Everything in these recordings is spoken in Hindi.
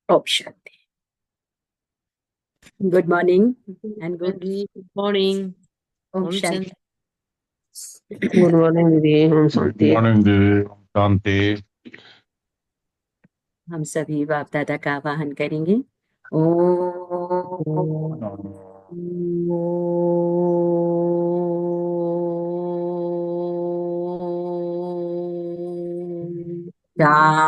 Option. Good morning and good जी गुड मॉर्निंग। ओम ओम शांति। शांति। गुड मॉर्निंग दीदी, ओम शांति। मॉर्निंग दीदी, शांति। हम सभी बाप दादा का आवाहन करेंगे। ओम शांति।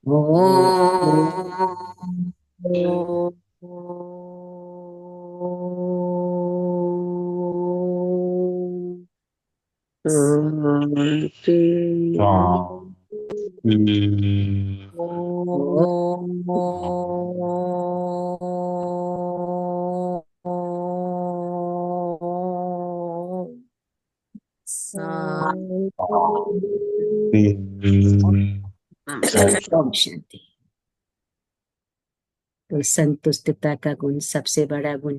ओम शांति। ओम शांति। तो संतुष्टता का गुण सबसे बड़ा गुण।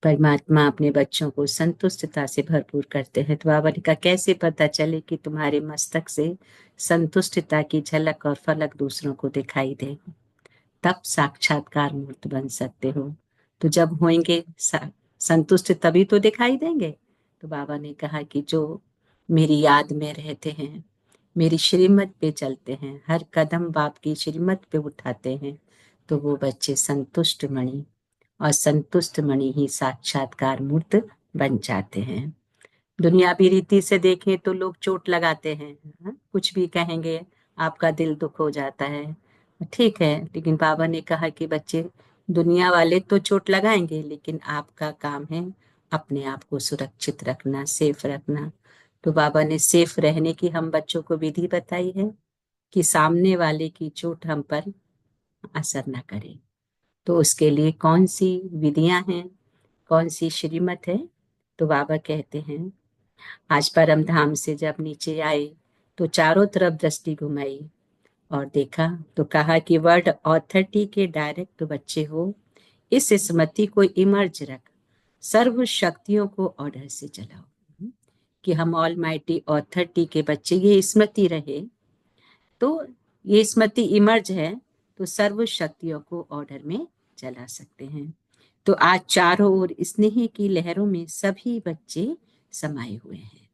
परमात्मा अपने बच्चों को संतुष्टता से भरपूर करते हैं। तो बाबा ने कहा कैसे पता चले कि तुम्हारे मस्तक से संतुष्टता की झलक और फलक दूसरों को दिखाई दे, तब साक्षात्कार मूर्त बन सकते हो। तो जब होंगे संतुष्ट तभी तो दिखाई देंगे। तो बाबा ने कहा कि जो मेरी याद में रहते हैं, मेरी श्रीमत पे चलते हैं, हर कदम बाप की श्रीमत पे उठाते हैं, तो वो बच्चे संतुष्ट मणि, और संतुष्ट मणि ही साक्षात्कार मूर्त बन जाते हैं। दुनियावी रीति से देखें तो लोग चोट लगाते हैं, हाँ? कुछ भी कहेंगे, आपका दिल दुख हो जाता है। ठीक है, लेकिन बाबा ने कहा कि बच्चे, दुनिया वाले तो चोट लगाएंगे, लेकिन आपका काम है अपने आप को सुरक्षित रखना, सेफ रखना। तो बाबा ने सेफ रहने की हम बच्चों को विधि बताई है कि सामने वाले की चोट हम पर असर न करे। तो उसके लिए कौन सी विधियां हैं, कौन सी श्रीमत है? तो बाबा कहते हैं, आज परम धाम से जब नीचे आए तो चारों तरफ दृष्टि घुमाई और देखा, तो कहा कि वर्ड ऑथरिटी के डायरेक्ट बच्चे हो, इस स्मृति को इमर्ज रख, सर्व शक्तियों को ऑर्डर से चलाओ। कि हम ऑल माइटी ऑथरिटी के बच्चे, ये स्मृति रहे तो ये स्मृति इमर्ज है, तो सर्व शक्तियों को ऑर्डर में चला सकते हैं। तो आज चारों ओर स्नेह की लहरों में सभी बच्चे समाये हुए हैं।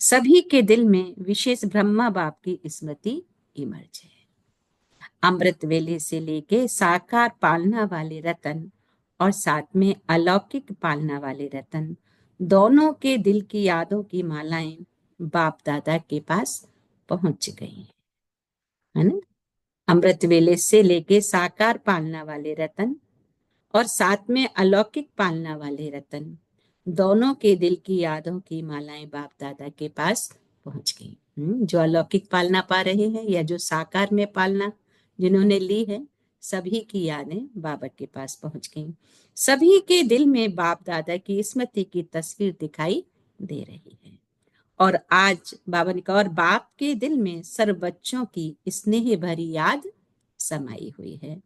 सभी के दिल में विशेष ब्रह्मा बाप की स्मृति इमर्ज है। अमृत वेले से लेके साकार पालना वाले रतन और साथ में अलौकिक पालना वाले रतन, दोनों के दिल की यादों की मालाएं बाप दादा के पास पहुंच गई है ना। अमृत वेले से लेके साकार पालना वाले रतन और साथ में अलौकिक पालना वाले रतन, दोनों के दिल की यादों की मालाएं बाप दादा के पास पहुंच गई। जो अलौकिक पालना पा रहे हैं या जो साकार में पालना जिन्होंने ली है, सभी की यादें बाबा के पास पहुंच गई। सभी के दिल में बाप दादा की स्मृति की तस्वीर दिखाई दे रही है। और आज बाबा ने कहा, और बाप के दिल में सर्व बच्चों की स्नेह भरी याद समाई हुई है।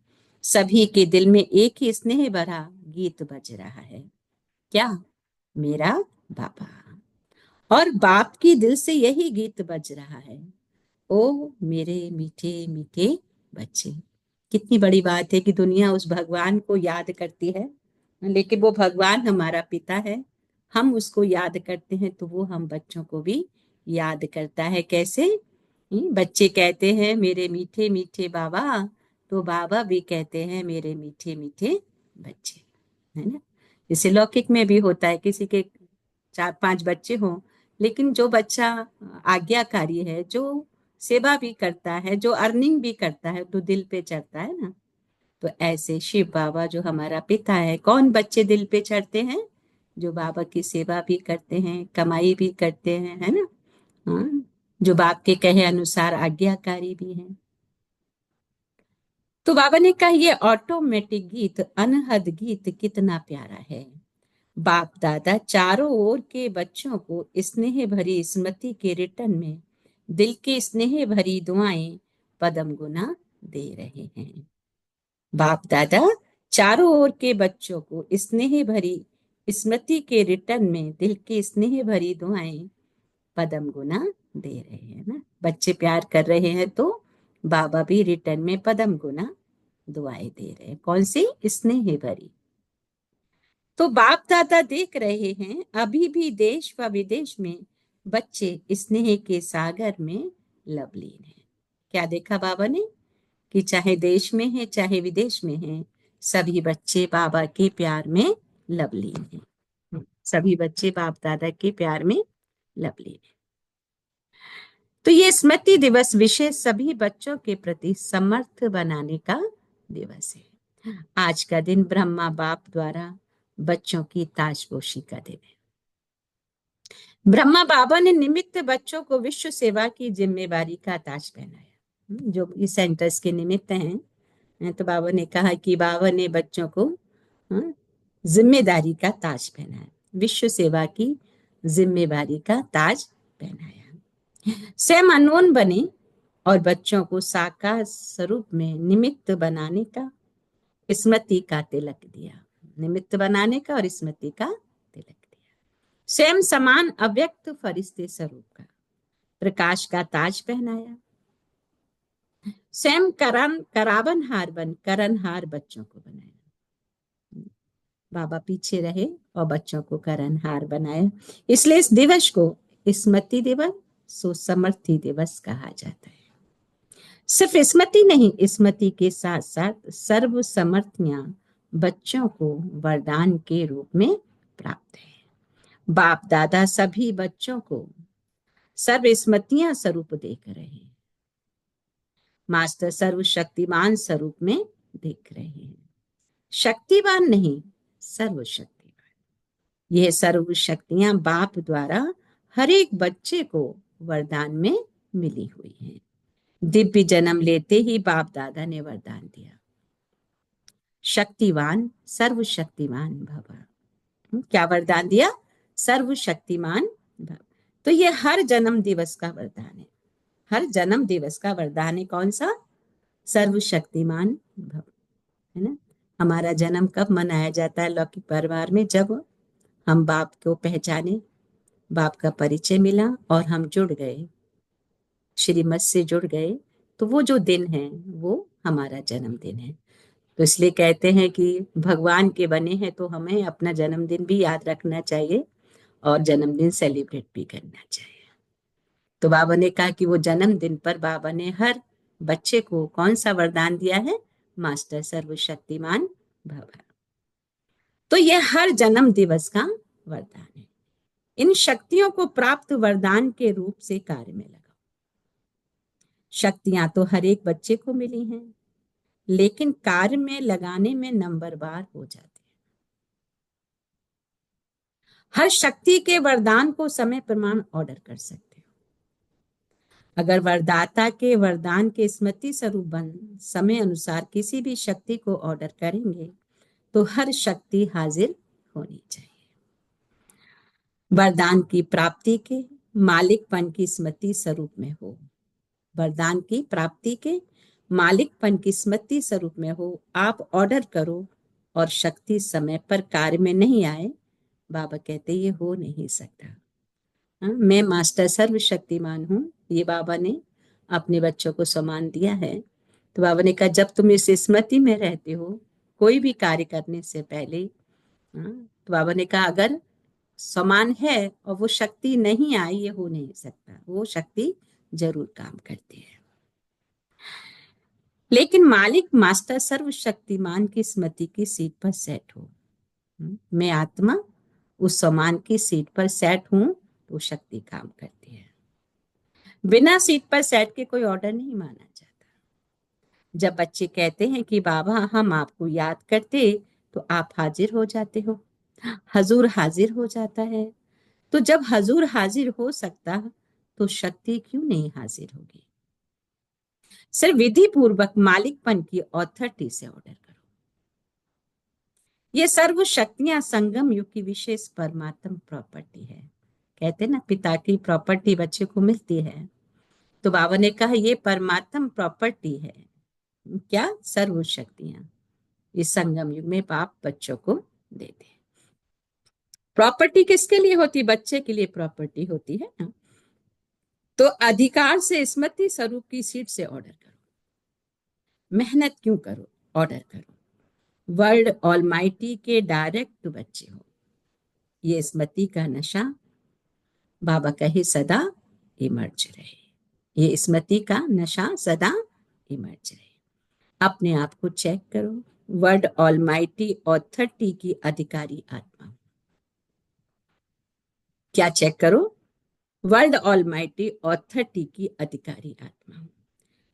सभी के दिल में एक ही स्नेह भरा गीत बज रहा है, क्या? मेरा बाबा। और बाप की दिल से यही गीत बज रहा है, ओ मेरे मीठे मीठे बच्चे। कितनी बड़ी बात है कि दुनिया उस भगवान को याद करती है, लेकिन वो भगवान हमारा पिता है। हम उसको याद करते हैं तो वो हम बच्चों को भी याद करता है। कैसे? बच्चे कहते हैं मेरे मीठे मीठे बाबा, तो बाबा भी कहते हैं मेरे मीठे मीठे बच्चे, है ना। जैसे लौकिक में भी होता है, किसी के 4-5 बच्चे हों, लेकिन जो बच्चा आज्ञाकारी है, जो सेवा भी करता है, जो अर्निंग भी करता है, तो दिल पे चढ़ता है ना। तो ऐसे शिव बाबा जो हमारा पिता है, कौन बच्चे दिल पे चढ़ते हैं? जो बाबा की सेवा भी करते हैं, कमाई भी करते हैं, है ना। हाँ, जो बाप के कहे अनुसार आज्ञाकारी भी हैं। तो बाबा ने कहा ये ऑटोमेटिक गीत, अनहद गीत कितना प्यारा है। बाप दादा चारों ओर के बच्चों को स्नेह भरी स्मृति के रिटर्न में दिल की स्नेह भरी दुआएं पदम गुना दे रहे हैं। बाप दादा चारों ओर के बच्चों को स्नेह भरी स्मृति के रिटर्न में दिल की स्नेह भरी दुआएं पदम गुना दे रहे हैं ना। बच्चे प्यार कर रहे हैं तो बाबा भी रिटर्न में पदम गुना दुआएं दे रहे हैं। कौन सी? स्नेह भरी। तो बाप दादा देख रहे हैं अभी भी देश व विदेश में बच्चे स्नेह के सागर में लवलीन हैं। क्या देखा बाबा ने कि चाहे देश में है चाहे विदेश में है, सभी बच्चे बाबा के प्यार में लवलीन हैं। सभी बच्चे बाप दादा के प्यार में लवलीन हैं। तो ये स्मृति दिवस विशेष सभी बच्चों के प्रति समर्थ बनाने का दिवस है। आज का दिन ब्रह्मा बाप द्वारा बच्चों की ताजपोशी का दिन है। ब्रह्मा बाबा ने निमित्त बच्चों को विश्व सेवा की जिम्मेवारी का ताज पहनाया। जो इस सेंटर्स के निमित्त हैं, तो बाबा ने कहा कि बाबा ने बच्चों को जिम्मेदारी का ताज पहनाया, विश्व सेवा की जिम्मेवारी का ताज पहनाया। स्वयं अनमोल बने और बच्चों को साकार स्वरूप में निमित्त बनाने का, स्मृति का तिलक दिया। निमित्त बनाने का और स्मृति का तिलक दिया। स्वयं समान अव्यक्त फरिश्ते स्वरूप का प्रकाश का ताज पहनाया। स्वयं करणहार बच्चों को बनाया। बाबा पीछे रहे और बच्चों को करणहार बनाया। इसलिए इस दिवस को स्मृति दिवस, सुसमर्थी दिवस कहा जाता है। सिर्फ स्मृति नहीं, स्मृति के साथ साथ सर्व समर्थियां बच्चों को वरदान के रूप में प्राप्त है। बाप दादा सभी बच्चों को सर्व स्मृतियां स्वरूप देख रहे हैं। मास्टर सर्वशक्तिमान स्वरूप में देख रहे हैं। शक्तिवान नहीं, सर्वशक्तिवान। यह सर्व शक्तियां बाप द्वारा हर एक बच्चे को वरदान में मिली हुई हैं। दिव्य जन्म लेते ही बाप दादा ने वरदान दिया, शक्तिवान सर्वशक्तिमान भव। क्या वरदान दिया? सर्वशक्तिमान भव। तो ये हर जन्म दिवस का वरदान है। हर जन्म दिवस का वरदान है। कौन सा? सर्वशक्तिमान भव, है ना। हमारा जन्म कब मनाया जाता है लौकिक परिवार में? जब हम बाप को पहचाने, बाप का परिचय मिला और हम जुड़ गए, श्रीमत से जुड़ गए, तो वो जो दिन है वो हमारा जन्मदिन है। तो इसलिए कहते हैं कि भगवान के बने हैं तो हमें अपना जन्मदिन भी याद रखना चाहिए और जन्मदिन सेलिब्रेट भी करना चाहिए। तो बाबा ने कहा कि वो जन्मदिन पर बाबा ने हर बच्चे को कौन सा वरदान दिया है? मास्टर सर्वशक्तिमान भव। तो यह हर जन्म दिवस का वरदान है। इन शक्तियों को प्राप्त वरदान के रूप से कार्य में लगाओ। शक्तियां तो हर एक बच्चे को मिली हैं, लेकिन कार्य में लगाने में नंबरवार हो जाते हैं। हर शक्ति के वरदान को समय प्रमाण ऑर्डर कर सकते हो। अगर वरदाता के वरदान के स्मृति स्वरूप बन समय अनुसार किसी भी शक्ति को ऑर्डर करेंगे तो हर शक्ति हाजिर होनी चाहिए। वरदान की प्राप्ति के मालिकपन की स्मृति स्वरूप में हो। वरदान की प्राप्ति के मालिकपन की स्मृति स्वरूप में हो। आप ऑर्डर करो और शक्ति समय पर कार्य में नहीं आए, बाबा कहते ये हो नहीं सकता। मैं मास्टर सर्वशक्तिमान हूं, ये बाबा ने अपने बच्चों को सम्मान दिया है। तो बाबा ने कहा जब तुम इस स्मृति में रहते हो कोई भी कार्य करने से पहले, तो बाबा ने कहा अगर समान है और वो शक्ति नहीं आई, ये हो नहीं सकता। वो शक्ति जरूर काम करती है। लेकिन मालिक मास्टर सर्वशक्तिमान की स्मृति की सीट पर सेट हो। मैं आत्मा उस समान की सीट पर सेट हूं तो शक्ति काम करती है। बिना सीट पर सेट के कोई ऑर्डर नहीं माना जाता। जब बच्चे कहते हैं कि बाबा हम आपको याद करते, तो आप हाजिर हो जाते हो, हजूर हाजिर हो जाता है। तो जब हजूर हाजिर हो सकता तो शक्ति क्यों नहीं हाजिर होगी? सिर्फ विधि पूर्वक मालिकपन की ऑथोरिटी से ऑर्डर करो। ये सर्व शक्तियां संगम युग की विशेष परमात्म प्रॉपर्टी है। कहते हैं ना पिता की प्रॉपर्टी बच्चे को मिलती है, तो बाबा ने कहा ये परमात्म प्रॉपर्टी है। क्या? सर्व शक्तियां इस संगम युग में बाप बच्चों को देते हैं। प्रॉपर्टी किसके लिए होती? बच्चे के लिए प्रॉपर्टी होती है ना। तो अधिकार से स्मृति स्वरूप की सीट से ऑर्डर करो। मेहनत क्यों करो, ऑर्डर करो। वर्ल्ड ऑलमाइटी के डायरेक्ट बच्चे हो। ये स्मृति का नशा बाबा कहे सदा इमर्ज रहे। ये स्मृति का नशा सदा इमर्ज रहे। अपने आप को चेक करो। वर्ल्ड ऑलमाइटी ऑथोरिटी की अधिकारी आत्मा। क्या चेक करो? वर्ल्ड ऑलमाइटी ऑथोरिटी की अधिकारी आत्मा।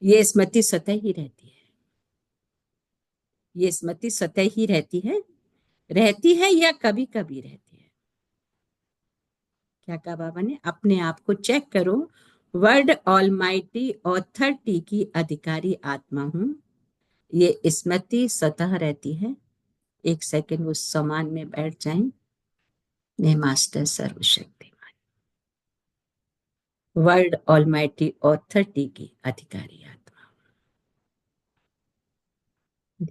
ये स्मृति स्वतः ही रहती है। ये स्मृति स्वतः ही रहती है या कभी कभी रहती है? क्या कहा बाबा ने? अपने आप को चेक करो। वर्ल्ड ऑलमाइटी ऑथोरिटी की अधिकारी आत्मा हूं। ये स्मृति स्वतः रहती है। एक सेकंड उस समान में बैठ जाएं। ने मास्टर सर्वशक्तिमान, वर्ल्ड ऑलमाइटी ऑथोरिटी की अधिकारी आत्मा।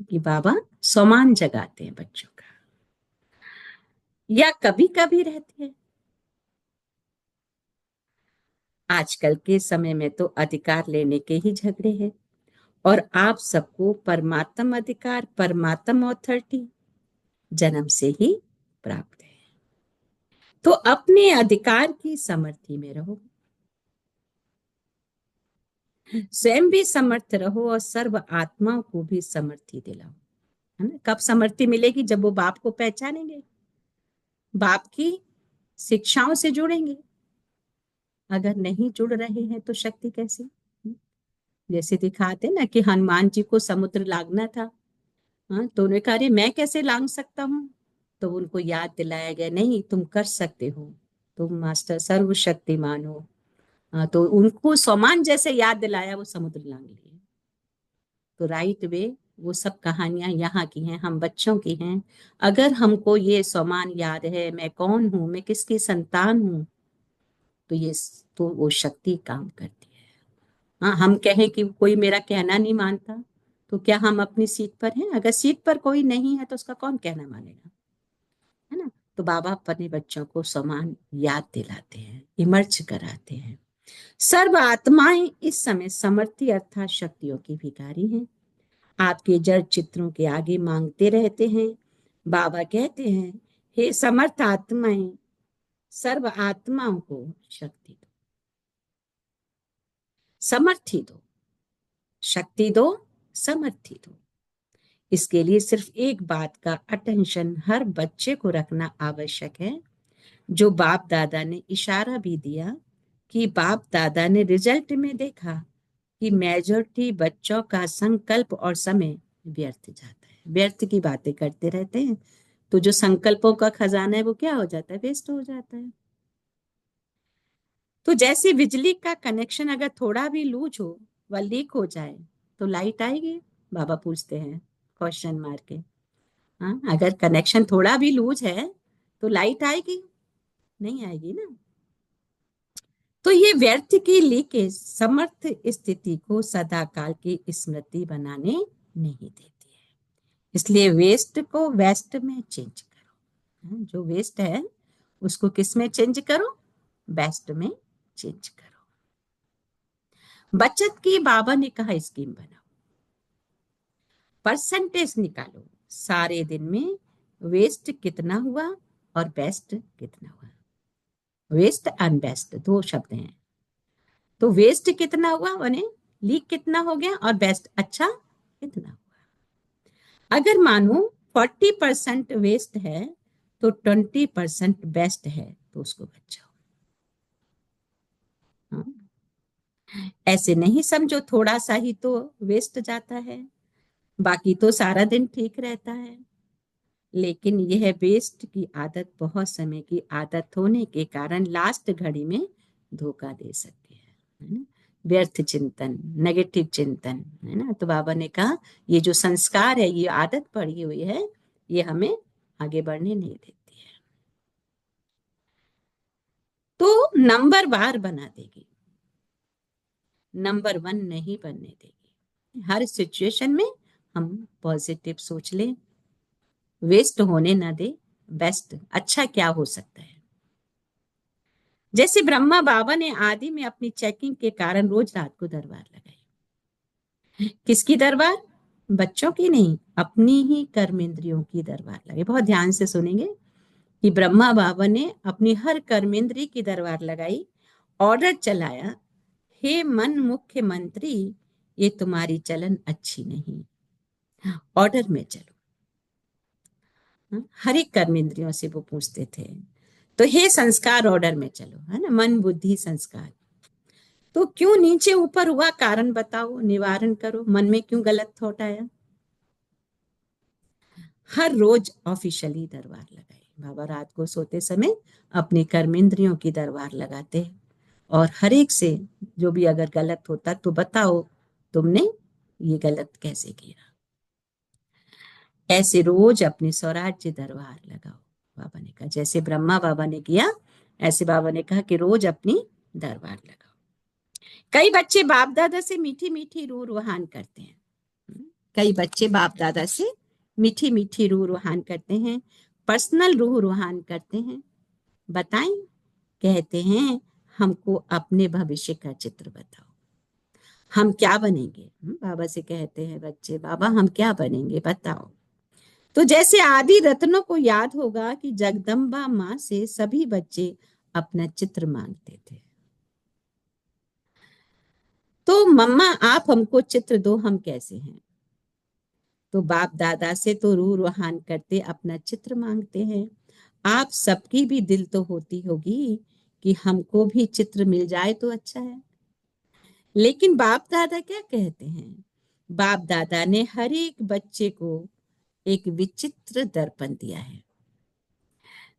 कि बाबा समान जगाते हैं बच्चों का, या कभी कभी रहती है। आजकल के समय में तो अधिकार लेने के ही झगड़े हैं, और आप सबको परमात्म अधिकार, परमात्म ऑथोरिटी जन्म से ही प्राप्त है। तो अपने अधिकार की समर्थी में रहो, स्वयं भी समर्थ रहो और सर्व आत्माओं को भी समर्थी दिलाओ। है ना? कब समर्थी मिलेगी? जब वो बाप को पहचानेंगे, बाप की शिक्षाओं से जुड़ेंगे। अगर नहीं जुड़ रहे हैं तो शक्ति कैसी? जैसे दिखाते ना कि हनुमान जी को समुद्र लांघना था। हाँ, तो उन्होंने कहा मैं कैसे लांघ सकता हूँ? तो उनको याद दिलाया गया, नहीं तुम कर सकते हो, तुम मास्टर सर्वशक्तिमान हो। हाँ, तो उनको समान जैसे याद दिलाया, वो समुद्र लांघ लिए। तो राइट वे, वो सब कहानियां यहाँ की हैं, हम बच्चों की हैं। अगर हमको ये समान याद है, मैं कौन हूँ, मैं किसकी संतान हूँ, तो ये तो वो शक्ति काम करती है। हाँ, हम कहें कि कोई मेरा कहना नहीं मानता, तो क्या हम अपनी सीट पर हैं? अगर सीट पर कोई नहीं है तो उसका कौन कहना मानेगा? है ना? तो बाबा अपने बच्चों को समान याद दिलाते हैं, इमर्ज कराते हैं। सर्व आत्माएं इस समय समर्थी अर्थात शक्तियों की भिखारी हैं। आपके जड़ चित्रों के आगे मांगते रहते हैं। बाबा कहते हैं, हे समर्थ आत्माएं, सर्व आत्माओं को शक्ति दो, समर्थी दो, शक्ति दो, समर्थी दो। इसके लिए सिर्फ एक बात का अटेंशन हर बच्चे को रखना आवश्यक है, जो बाप दादा ने इशारा भी दिया कि बाप दादा ने रिजल्ट में देखा कि मेजॉरिटी बच्चों का संकल्प और समय व्यर्थ जाता है। व्यर्थ की बातें करते रहते हैं, तो जो संकल्पों का खजाना है वो क्या हो जाता है? वेस्ट हो जाता है। तो जैसे बिजली का कनेक्शन अगर थोड़ा भी लूज हो व लीक हो जाए तो लाइट आएगी? बाबा पूछते हैं क्वेश्चन मार के। हाँ, अगर कनेक्शन थोड़ा भी लूज है तो लाइट आएगी? नहीं आएगी ना। तो ये व्यर्थ की लीकेज समर्थ स्थिति को सदा काल की स्मृति बनाने नहीं देती है। इसलिए वेस्ट को वेस्ट में चेंज करो। जो वेस्ट है उसको किस में चेंज करो? बेस्ट में चेंज करो। बचत की बाबा ने कहा स्कीम बनाओ, परसेंटेज निकालो, सारे दिन में वेस्ट कितना हुआ और बेस्ट कितना हुआ। वेस्ट एंड बेस्ट दो शब्द हैं। तो वेस्ट कितना हुआ माने लीक कितना हो गया, और बेस्ट अच्छा कितना हुआ। अगर मानो 40% वेस्ट है तो 20% बेस्ट है, तो उसको बचाओ। हाँ? ऐसे नहीं समझो थोड़ा सा ही तो वेस्ट जाता है, बाकी तो सारा दिन ठीक रहता है। लेकिन यह वेस्ट की आदत बहुत समय की आदत होने के कारण लास्ट घड़ी में धोखा दे सकती है ना? व्यर्थ चिंतन, नेगेटिव चिंतन, है ना? तो बाबा ने कहा ये जो संस्कार है, ये आदत पड़ी हुई है, ये हमें आगे बढ़ने नहीं देती है। तो नंबर बार बना देगी, नंबर 1 नहीं बनने देगी। हर सिचुएशन में हम पॉजिटिव सोच लें, वेस्ट होने ना दे, बेस्ट अच्छा क्या हो सकता है। जैसे ब्रह्मा बाबा ने आदि में अपनी चेकिंग के कारण रोज रात को दरबार लगाई। किसकी दरबार? बच्चों की नहीं, अपनी ही कर्मेंद्रियों की दरबार लगाई। बहुत ध्यान से सुनेंगे कि ब्रह्मा बाबा ने अपनी हर कर्मेंद्री की दरबार लगाई, ऑर्डर चलाया, हे मन मुख्यमंत्री, ये तुम्हारी चलन अच्छी नहीं, ऑर्डर में चलो। हर एक कर्मेंद्रियों से वो पूछते थे। तो हे संस्कार, ऑर्डर में चलो, है ना, मन बुद्धि संस्कार। तो क्यों नीचे ऊपर हुआ, कारण बताओ, निवारण करो। मन में क्यों गलत थॉट आया? हर रोज ऑफिशियली दरबार लगाई। बाबा रात को सोते समय अपने कर्मेंद्रियों की दरबार लगाते हैं और हर एक से जो भी अगर गलत होता तो बताओ, तुमने ये गलत कैसे किया। ऐसे रोज अपने स्वराज्य दरबार लगाओ। बाबा ने कहा जैसे ब्रह्मा बाबा ने किया, ऐसे बाबा ने कहा कि रोज अपनी दरबार लगाओ। कई बच्चे बाप दादा से मीठी मीठी रूह रूहान करते हैं। कई बच्चे बाप दादा से मीठी मीठी रूह रूहान करते हैं, पर्सनल रूह रूहान करते हैं। बताएं, कहते हैं हमको अपने भविष्य का चित्र बताओ, हम क्या बनेंगे। बाबा से कहते हैं बच्चे, बाबा हम क्या बनेंगे बताओ। तो जैसे आदि रत्नों को याद होगा कि जगदम्बा माँ से सभी बच्चे अपना चित्र मांगते थे। तो मम्मा आप हमको चित्र दो, हम कैसे हैं। तो बाप दादा से तो रूह रूहान करते अपना चित्र मांगते हैं। आप सबकी भी दिल तो होती होगी कि हमको भी चित्र मिल जाए तो अच्छा है। लेकिन बाप दादा क्या कहते हैं? बाप दादा ने हर एक बच्चे को एक विचित्र दर्पण दिया है।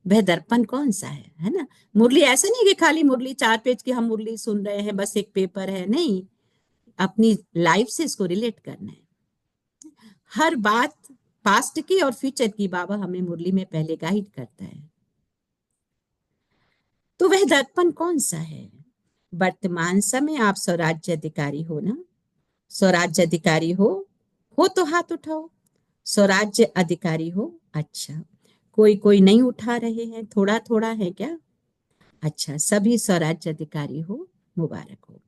वह दर्पण कौन सा है ना? मुरली ऐसा नहीं कि खाली मुरली 4 पेज की हम मुरली सुन रहे हैं, बस एक पेपर है, नहीं, अपनी लाइफ से इसको रिलेट करना है। हर बात पास्ट की और फ्यूचर की बाबा हमें मुरली में पहले गाइड करता है। तो वह दर्पण कौन सा है? वर्तमान समय आप स्वराज्य अधिकारी हो ना? स्वराज्य अधिकारी हो तो हाथ उठाओ। स्वराज्य अधिकारी हो, अच्छा। कोई कोई नहीं उठा रहे हैं, थोड़ा थोड़ा है क्या? अच्छा, सभी स्वराज्य अधिकारी हो, मुबारक हो।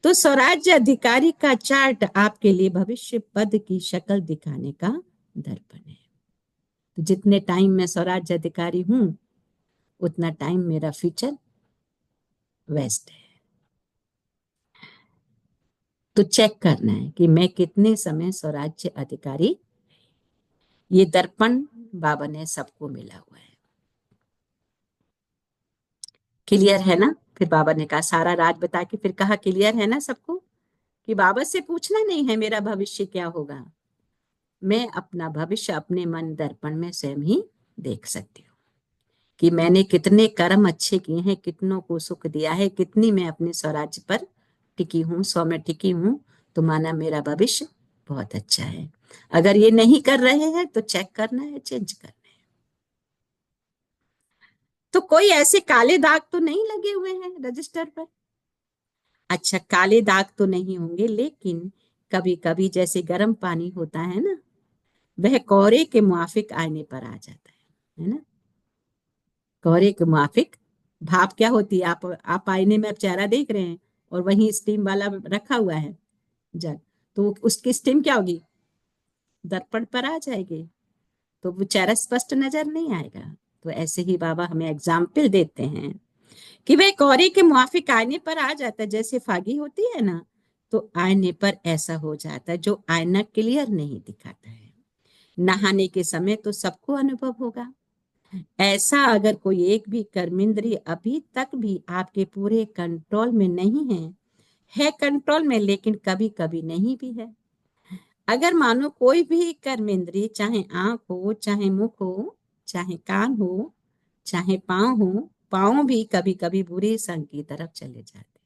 तो स्वराज्य अधिकारी का चार्ट आपके लिए भविष्य पद की शक्ल दिखाने का दर्पण है। तो जितने टाइम मैं स्वराज्य अधिकारी हूं, उतना टाइम मेरा फ्यूचर वेस्ट है। तो चेक करना है कि मैं कितने समय स्वराज्य अधिकारी। ये दर्पण बाबा ने सबको मिला हुआ है। क्लियर है ना? फिर बाबा ने कहा, सारा राज बता के फिर कहा क्लियर है ना सबको, कि बाबा से पूछना नहीं है मेरा भविष्य क्या होगा। मैं अपना भविष्य अपने मन दर्पण में स्वयं ही देख सकती हूँ कि मैंने कितने कर्म अच्छे किए हैं, कितनों को सुख दिया है, कितनी मैं अपने स्वराज्य पर टिकी हूँ, स्व में टिकी हूँ। तो माना मेरा भविष्य बहुत अच्छा है। अगर ये नहीं कर रहे हैं तो चेक करना है, चेंज करना है। तो कोई ऐसे काले दाग तो नहीं लगे हुए हैं रजिस्टर पर? अच्छा, काले दाग तो नहीं होंगे, लेकिन कभी कभी जैसे गर्म पानी होता है ना, वह कोहरे के मुआफिक आईने पर आ जाता है ना? कोहरे के मुआफिक भाप क्या होती है? आप आईने में अब चेहरा देख रहे हैं और वहीं स्टीम वाला रखा हुआ है जग, तो उसकी स्टीम क्या होगी? दर्पण पर आ जाएगी, तो वो चेहरा स्पष्ट नजर नहीं आएगा। तो ऐसे ही बाबा हमें एग्जाम्पल देते हैं कि वह कोहरे के मुआफिक आईने पर आ जाता है। जैसे फागी होती है ना, तो आईने पर ऐसा हो जाता है, जो आईना क्लियर नहीं दिखाता है। नहाने के समय तो सबको अनुभव होगा। ऐसा अगर कोई एक भी कर्मेंद्री अभी तक भी आपके पूरे कंट्रोल में नहीं है कंट्रोल में, लेकिन कभी कभी नहीं भी है। अगर मानो कोई भी कर्मेंद्री, चाहे आंख हो, चाहे मुख हो, चाहे कान हो, चाहे पांव हो, पांव भी कभी कभी बुरी संग की तरफ चले जाते।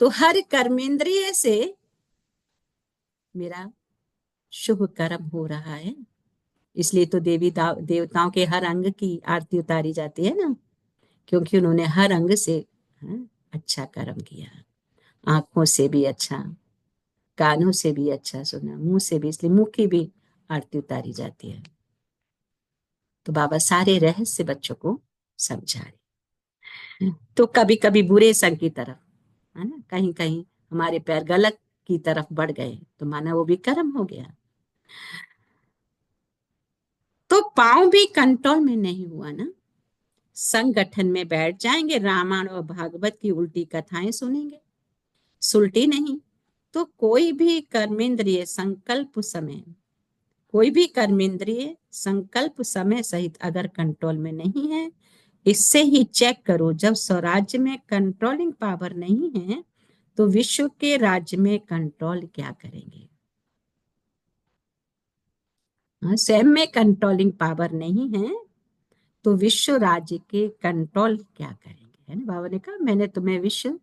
तो हर कर्मेंद्रिय से मेरा शुभ कर्म हो रहा है। इसलिए तो देवताओं के हर अंग की आरती उतारी जाती है ना, क्योंकि उन्होंने हर अंग से अच्छा कर्म किया। आंखों से भी अच्छा, कानों से भी अच्छा सुना, मुंह से भी, इसलिए मुंह की भी आरती उतारी जाती है। तो बाबा सारे रहस्य बच्चों को समझा रहे। तो कभी कभी बुरे संग की तरफ, है ना, कहीं कहीं हमारे पैर गलत की तरफ बढ़ गए तो माना वो भी कर्म हो गया। तो पांव भी कंट्रोल में नहीं हुआ ना, संगठन में बैठ जाएंगे, रामायण और भागवत की उल्टी कथाएं सुनेंगे, सुलटी नहीं। तो कोई भी कर्मेंद्रिय संकल्प समय सहित अगर कंट्रोल में नहीं है, इससे ही चेक करो, जब स्वराज्य में कंट्रोलिंग पावर नहीं है तो विश्व के राज्य में कंट्रोल क्या करेंगे। हाँ, स्वयं में कंट्रोलिंग पावर नहीं है तो विश्व राज्य के कंट्रोल क्या करेंगे, है ना। बाबा ने कहा मैंने तुम्हें विश्व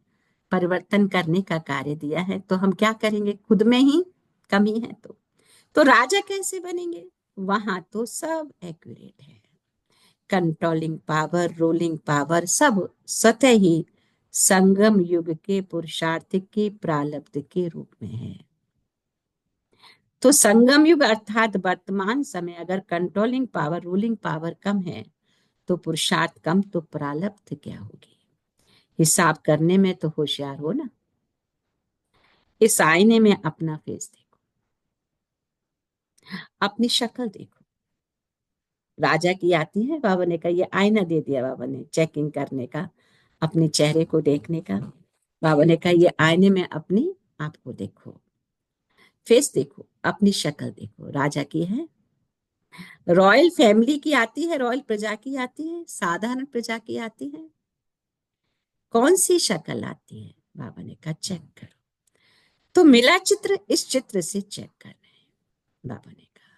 परिवर्तन करने का कार्य दिया है, तो हम क्या करेंगे, खुद में ही कमी है तो राजा कैसे बनेंगे। वहां तो सब एक्यूरेट है, कंट्रोलिंग पावर, रूलिंग पावर सब स्वतः ही संगम युग के पुरुषार्थ के प्रारब्ध के रूप में है। तो संगम युग अर्थात वर्तमान समय अगर कंट्रोलिंग पावर, रूलिंग पावर कम है तो पुरुषार्थ कम, तो प्रारब्ध क्या होगी। हिसाब करने में तो होशियार हो ना। इस आईने में अपना फेस देखो, अपनी शक्ल देखो। राजा की आती है, बाबा ने कहा ये आईना दे दिया बाबा ने चेकिंग करने का, अपने चेहरे को देखने का। बाबा ने कहा ये आईने में अपनी आप को देखो, फेस देखो, अपनी शक्ल देखो। राजा की है, रॉयल फैमिली की आती है, रॉयल प्रजा की आती है, साधारण प्रजा की आती है, कौन सी शक्ल आती है। बाबा ने कहा चेक करो। तो मिला चित्र, इस चित्र से चेक करना है। बाबा ने कहा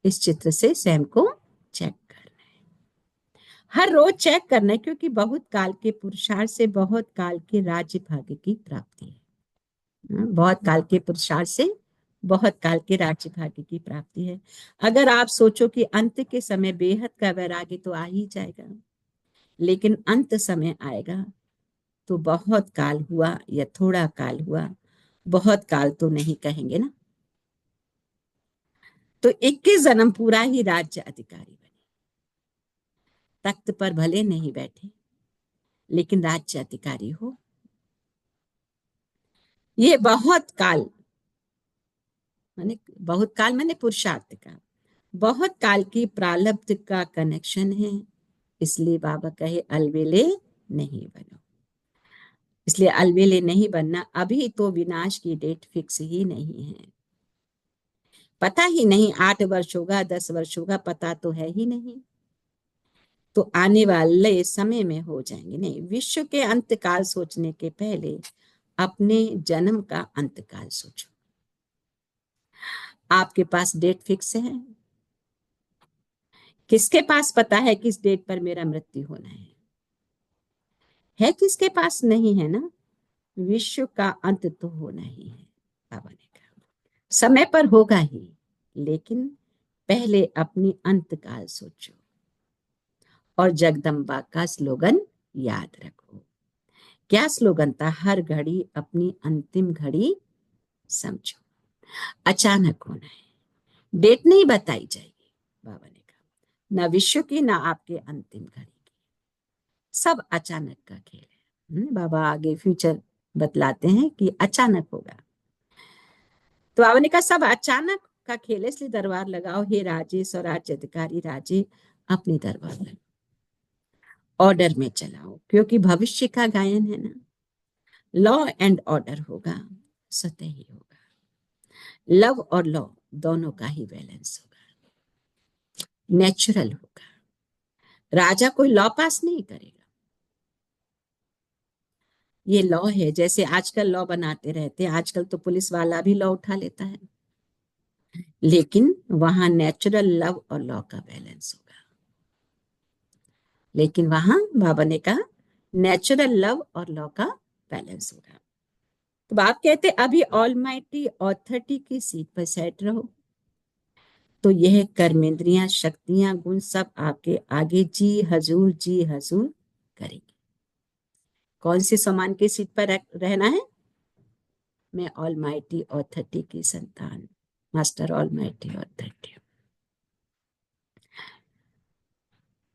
इस चित्र से स्वयं को चेक करना है, हर रोज चेक करना है, क्योंकि बहुत काल के पुरुषार्थ से बहुत काल के राज्य भाग्य की प्राप्ति है। बहुत काल के पुरुषार्थ से बहुत काल के राज्य भाग्य की प्राप्ति है। अगर आप सोचो कि अंत के समय बेहद का वैराग्य तो आ ही जाएगा, लेकिन अंत समय आएगा तो बहुत काल हुआ या थोड़ा काल हुआ, बहुत काल तो नहीं कहेंगे ना। तो 21 जन्म पूरा ही राज्य अधिकारी बने, तख्त पर भले नहीं बैठे लेकिन राज्य अधिकारी हो। ये बहुत काल मैंने पुरुषार्थ का, बहुत काल की प्रारब्ध का कनेक्शन है। इसलिए बाबा कहे अलवेले नहीं बनो। इसलिए अलवेले नहीं बनना, अभी तो विनाश की डेट फिक्स ही नहीं है, पता ही नहीं 8 वर्ष होगा 10 वर्ष होगा, पता तो है ही नहीं। तो आने वाले समय में हो जाएंगे। नहीं, विश्व के अंतकाल सोचने के पहले अपने जन्म का अंतकाल सोचो। आपके पास डेट फिक्स किसके पास पता है किस डेट पर मेरा मृत्यु होना है किसके पास नहीं है ना। विश्व का अंत तो होना ही है, बाबा ने कहा समय पर होगा ही, लेकिन पहले अपनी अंतकाल सोचो और जगदम्बा का स्लोगन याद रखो। क्या स्लोगन था, हर घड़ी अपनी अंतिम घड़ी समझो। अचानक होना है, डेट नहीं बताई जाएगी। बाबा ने कहा न विश्व की ना आपके अंतिम घड़ी की, सब अचानक का खेल है। बाबा आगे फ्यूचर बतलाते हैं कि अचानक होगा। तो बाबा ने कहा सब अचानक का खेल है, इसलिए दरबार लगाओ हे राजे स्वराज्य अधिकारी राजे, अपनी दरबार लगाओ, ऑर्डर में चलाओ, क्योंकि भविष्य का गायन है ना। लॉ एंड ऑर्डर होगा, सत्य ही होगा, लव और लॉ दोनों का ही बैलेंस होगा, नेचुरल होगा। राजा कोई लॉ पास नहीं करेगा, ये लॉ है। जैसे आजकल लॉ बनाते रहते हैं, आजकल तो पुलिस वाला भी लॉ उठा लेता है, लेकिन वहां नेचुरल लव और लॉ का बैलेंस होगा। लेकिन वहां बाबा ने कहा नेचुरल लव और लॉ का बैलेंस होगा। तो आप कहते अभी ऑलमाइटी ऑथोरिटी की सीट पर सेट रहो, तो यह कर्मेंद्रियां, शक्तियां, गुण सब आपके आगे जी हजूर करेंगे। कौन सी समान की सीट पर रहना है, मैं ऑलमाइटी ऑथोरिटी की संतान, मास्टर ऑलमाइटी ऑथोरिटी।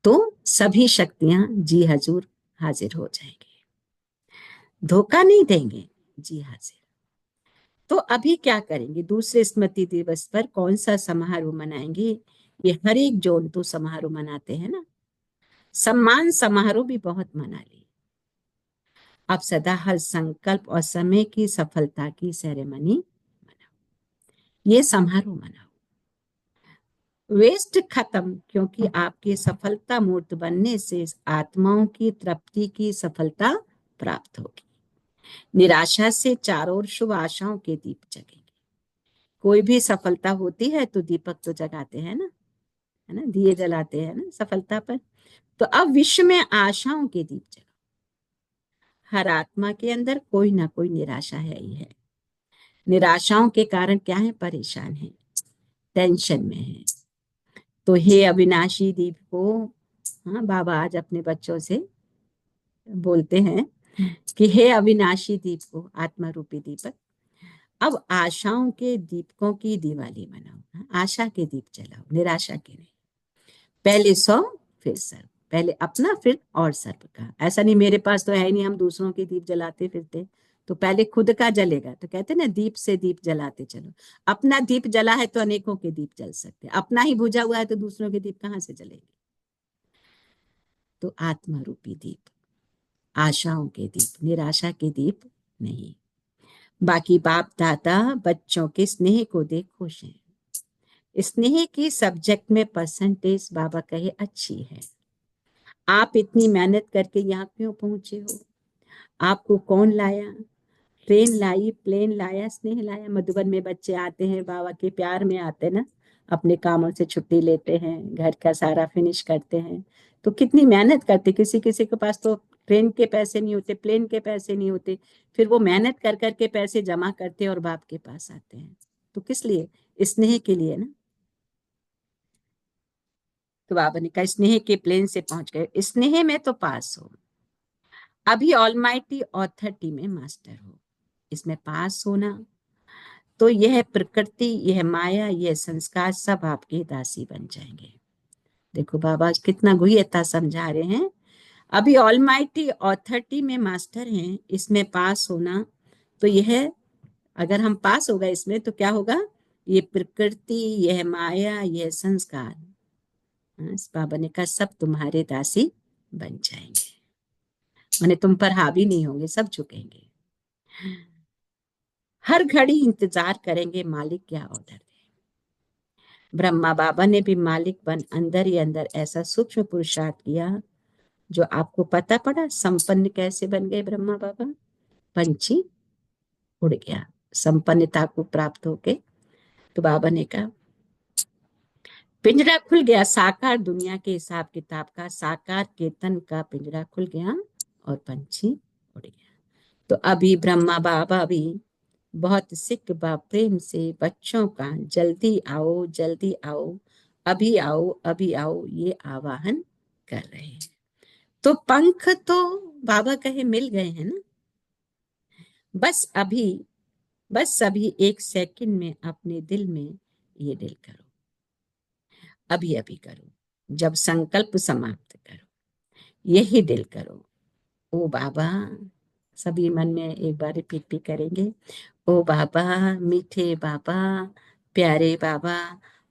तो सभी शक्तियां जी हजूर हाजिर हो जाएंगे, धोखा नहीं देंगे जी, हाजिर। तो अभी क्या करेंगे, दूसरे स्मृति दिवस पर कौन सा समारोह मनाएंगे? ये हर एक जोन तो समारोह मनाते हैं ना, सम्मान समारोह भी बहुत मना लिए। अब सदा हर संकल्प और समय की सफलता की सेरेमनी मनाओ, ये समारोह मनाओ। वेस्ट खत्म, क्योंकि आपके सफलता मूर्त बनने से आत्माओं की तृप्ति की सफलता प्राप्त होगी। निराशा से चारों ओर शुभ आशाओं के दीप जगेंगे। कोई भी सफलता होती है तो दीपक तो जगाते हैं ना, है ना, दिए जलाते हैं ना सफलता पर। तो अब विश्व में आशाओं के दीप जगाओ। हर आत्मा के अंदर कोई ना कोई निराशा है ही है। निराशाओं के कारण क्या है, परेशान है, टेंशन में है। तो हे अविनाशी दीप को, हाँ, बाबा आज अपने बच्चों से बोलते हैं कि हे अविनाशी दीप को, आत्मा रूपी दीपक, अब आशाओं के दीपकों की दिवाली मनाओ। आशा के दीप जलाओ, निराशा के नहीं। पहले 100 फिर सर्व, पहले अपना फिर और सर्व का। ऐसा नहीं मेरे पास तो है नहीं, हम दूसरों के दीप जलाते फिरते, तो पहले खुद का जलेगा। तो कहते ना, दीप से दीप जलाते चलो। अपना दीप जला है तो अनेकों के दीप जल सकते, अपना ही बुझा हुआ है तो दूसरों के दीप कहां से जलेंगे? तो आत्मा रूपी दीप, आशाओं के दीप, निराशा के दीप नहीं। बाकी बाप दादा बच्चों के स्नेह को देख खुश हैं। स्नेह की सब्जेक्ट में परसेंटेज बाबा कहे अच्छी है। आप इतनी मेहनत करके यहाँ क्यों पहुंचे हो? आपको कौन लाया? ट्रेन लाई, प्लेन लाया, स्नेह लाया। मधुबन में बच्चे आते हैं, बाबा के प्यार में आते हैं ना, अपने कामों से छुट्टी लेते हैं, घर का सारा फिनिश करते हैं। तो कितनी मेहनत करते। किसी किसी के पास तो ट्रेन के पैसे नहीं होते, प्लेन के पैसे नहीं होते, फिर वो मेहनत कर करके पैसे जमा करते और बाप के पास आते हैं। तो किस लिए? स्नेह के लिए ना। तो बाबा ने कहा स्नेह के प्लेन से पहुंच गए, स्नेह में तो पास हो। अभी ऑलमाइटी ऑथरिटी में मास्टर हो। इसमें पास होना तो यह प्रकृति, यह माया, यह संस्कार सब आपके दासी बन जाएंगे। देखो बाबा कितना गुह्यता समझा रहे हैं। अभी ऑलमाइटी ऑथरिटी में मास्टर हैं, इसमें पास होना तो यह, अगर हम पास हो गए इसमें तो क्या होगा? ये प्रकृति, यह माया, यह संस्कार, बाबा ने कहा सब तुम्हारे दासी बन जाएंगे। माने तुम पर हावी नहीं होंगे, सब झुकेंगे। हर घड़ी इंतजार करेंगे मालिक क्या ऑर्डर दे। ब्रह्मा बाबा ने भी मालिक बन अंदर ही अंदर ऐसा सूक्ष्म पुरुषार्थ किया जो आपको पता पड़ा। संपन्न कैसे बन गए ब्रह्मा बाबा? पंछी उड़ गया संपन्नता को प्राप्त होके। तो बाबा ने कहा पिंजरा खुल गया, साकार दुनिया के हिसाब किताब का, साकार केतन का पिंजरा खुल गया और पंछी उड़ गया। तो अभी ब्रह्मा बाबा भी बहुत सिक बा प्रेम से बच्चों का जल्दी आओ, जल्दी आओ, अभी आओ, अभी आओ, ये आवाहन कर रहे हैं। तो पंख तो बाबा कहे मिल गए हैं ना। बस अभी, बस अभी एक सेकंड में अपने दिल में ये दिल करो, अभी अभी करो, जब संकल्प समाप्त करो, यही दिल करो। ओ बाबा, सभी मन में एक बार रिपीट भी करेंगे। ओ बाबा, मीठे बाबा, प्यारे बाबा,